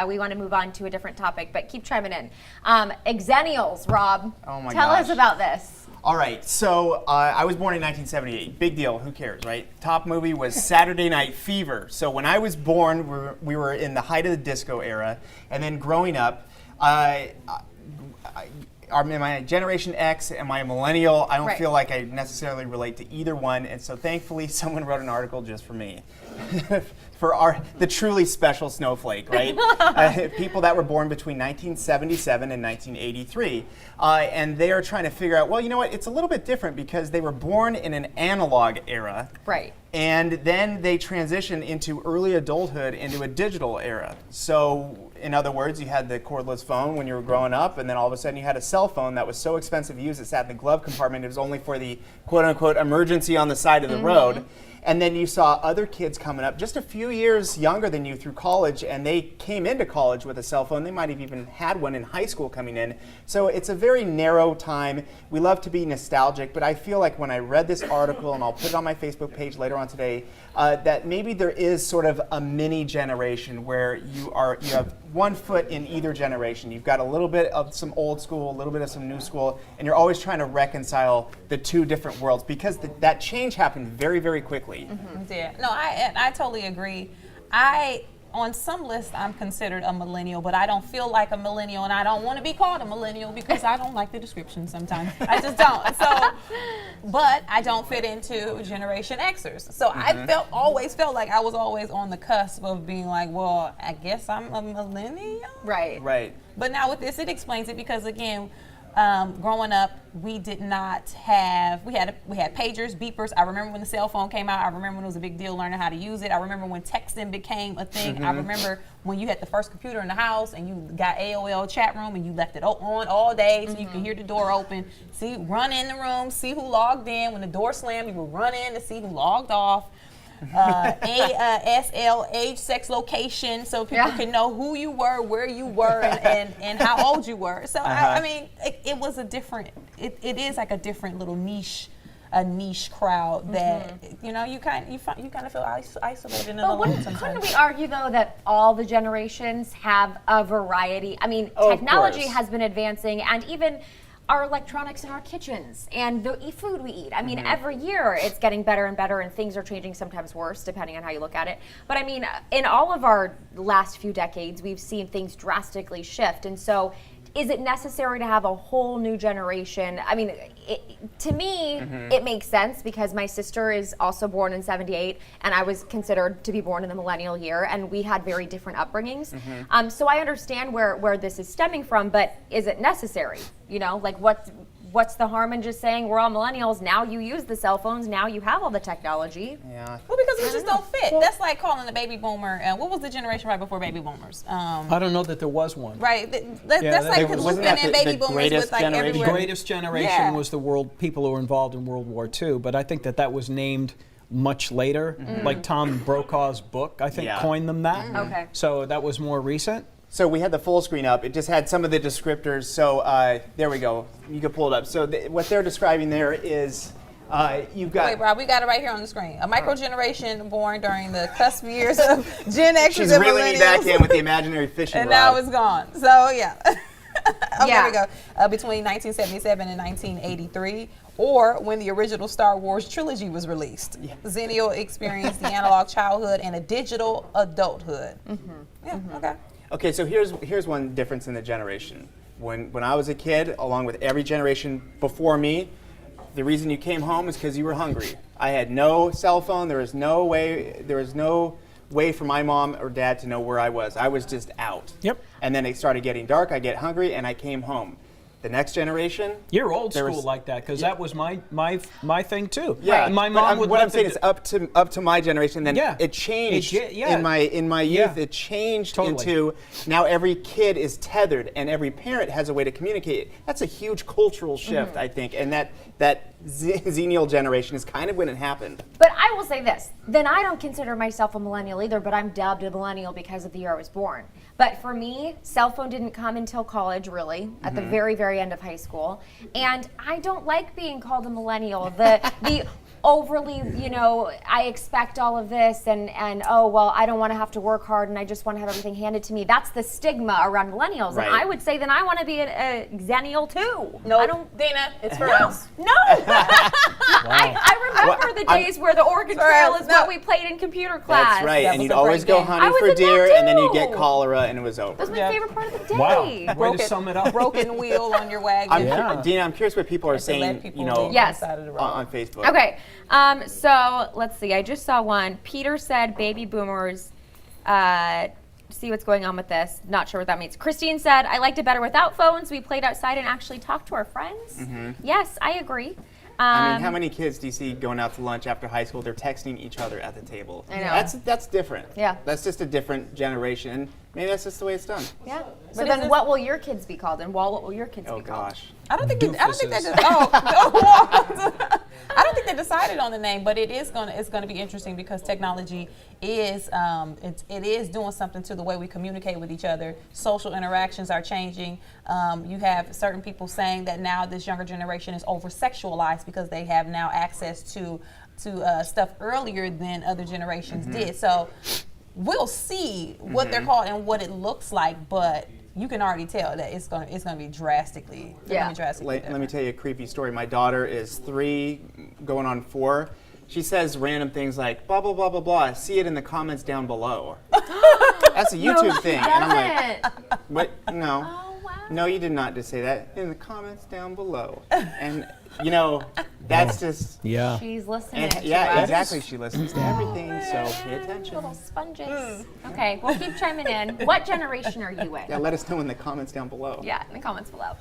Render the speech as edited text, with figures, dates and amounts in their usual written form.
we want to move on to a different topic, but keep chiming in. Xennials, Rob. Oh my Tell gosh. us about this. All right, so I was born in 1978. Big deal, who cares, right? Top movie was Saturday Night Fever. So when I was born, we were in the height of the disco era. And then growing up, am I Generation X? Am I a millennial? I don't feel like I necessarily relate to either one. And so thankfully, someone wrote an article just for me. For the truly special snowflake, right? People that were born between 1977 and 1983. And they are trying to figure out, well, you know what? It's a little bit different because they were born in an analog era. Right. And then they transitioned into early adulthood into a digital era. So, in other words, you had the cordless phone when you were growing up, and then all of a sudden you had a cell phone that was so expensive to use it sat in the glove compartment. It was only for the quote-unquote emergency on the side of the road. And then you saw other kids coming up just a few years younger than you through college, and they came into college with a cell phone. They might have even had one in high school coming in. So it's a very narrow time. We love to be nostalgic, but I feel like when I read this article, and I'll put it on my Facebook page later on today, that maybe there is sort of a mini generation where you have one foot in either generation. You've got a little bit of some old school, a little bit of some new school, and you're always trying to reconcile the two different worlds because that change happened very, very quickly. Yeah, no, I totally agree. On some lists, I'm considered a millennial, but I don't feel like a millennial, and I don't want to be called a millennial because I don't like the description sometimes. I just don't. So, but I don't fit into Generation Xers. So I always felt like I was always on the cusp of being like, well, I guess I'm a millennial. Right. Right. But now with this, it explains it because again, growing up, we did not have, we had pagers, beepers. I remember when the cell phone came out. I remember when it was a big deal learning how to use it. I remember when texting became a thing. I remember when you had the first computer in the house and you got AOL chat room and you left it on all day so you could hear the door open, run in the room, see who logged in. When the door slammed, you would run in to see who logged off. ASL, age, sex, location, so people can know who you were, where you were, and how old you were. So I mean, it was a different. It is like a different little niche crowd that you kind of feel isolated in a little bit sometimes. Couldn't we argue though that all the generations have a variety? I mean, technology has been advancing, and even our electronics in our kitchens and the food we eat. I mean, every year it's getting better and better, and things are changing, sometimes worse, depending on how you look at it. But I mean, in all of our last few decades, we've seen things drastically shift. And so is it necessary to have a whole new generation? I mean, to me, it makes sense because my sister is also born in 78, and I was considered to be born in the millennial year, and we had very different upbringings. So I understand where this is stemming from, but is it necessary? You know, like what's the harm in just saying we're all millennials, now you use the cell phones, now you have all the technology? Yeah. Well, because we just don't fit. That's like calling the baby boomer, what was the generation right before baby boomers? I don't know that there was one. Right, that's like looping in baby boomers with like everywhere. The greatest generation was the people who were involved in World War II, but I think that was named much later, like Tom Brokaw's book, I think, coined them that. Okay. So that was more recent. So we had the full screen up. It just had some of the descriptors. So there we go. You can pull it up. So what they're describing there is you've got... Wait, Rob, we got it right here on the screen. A micro-generation born during the cusp years of Gen Xers She's and reeling me back millennials. in with the imaginary fishing And rod. now it's gone. So, yeah. There we go. Between 1977 and 1983, or when the original Star Wars trilogy was released. Xennial experienced the analog childhood and a digital adulthood. Okay. Okay, so here's one difference in the generation. When I was a kid, along with every generation before me, the reason you came home is because you were hungry. I had no cell phone. There was no way for my mom or dad to know where I was. I was just out. Yep. And then it started getting dark. I get hungry, and I came home. The next generation. You're old school like that because that was my thing too. Yeah, and my mom would. What I'm saying is up to my generation. Then it changed in my youth. It changed into now every kid is tethered and every parent has a way to communicate. That's a huge cultural shift, I think, and that xennial generation is kind of when it happened. But I will say this, then I don't consider myself a millennial either, but I'm dubbed a millennial because of the year I was born. But for me, cell phone didn't come until college, really, at the very, very end of high school. And I don't like being called a millennial. The overly, I expect all of this and oh, well, I don't want to have to work hard and I just want to have everything handed to me. That's the stigma around millennials. Right. And I would say then I want to be a xennial too. No, I don't. Dina, it's for us. No. I remember the days where the Oregon Trail is what we played in computer class. That's right, That and was you'd a always great go game. I hunting was for in that deer, and then you'd too. get cholera, and it was over. That's my Yeah. favorite part of the day. Wow. Way to sum it up. Broken wheel on your wagon. Yeah. Dina, I'm curious what people are To let saying, people you know, leave Yes. on the side of the road. on Facebook. Okay, so let's see. I just saw one. Peter said baby boomers. See what's going on with this. Not sure what that means. Christine said, I liked it better without phones. We played outside and actually talked to our friends. Yes, I agree. I mean, how many kids do you see going out to lunch after high school? They're texting each other at the table. I know. That's different. Yeah. That's just a different generation. Maybe that's just the way it's done. Yeah. So But then, is what will your kids be called? And what will your kids Oh be called? gosh. I don't think Doofuses. I don't think they decided on the name, but it's gonna be interesting because technology is it is doing something to the way we communicate with each other. Social interactions are changing. You have certain people saying that now this younger generation is over sexualized because they have now access to stuff earlier than other generations did. So we'll see what they're called and what it looks like, but you can already tell that it's gonna be drastically. Let me tell you a creepy story. My daughter is 3, going on 4. She says random things like blah blah blah blah blah. See it in the comments down below. That's a YouTube thing, and I'm like, what? No. Oh, wow. No, you did not just say that. In the comments down below. And, that's just... Yeah. She's listening And, to yeah, us. exactly. She listens to everything, so pay attention. Little sponges. Okay, well, keep chiming in. What generation are you in? Yeah, let us know in the comments down below. Yeah, in the comments below.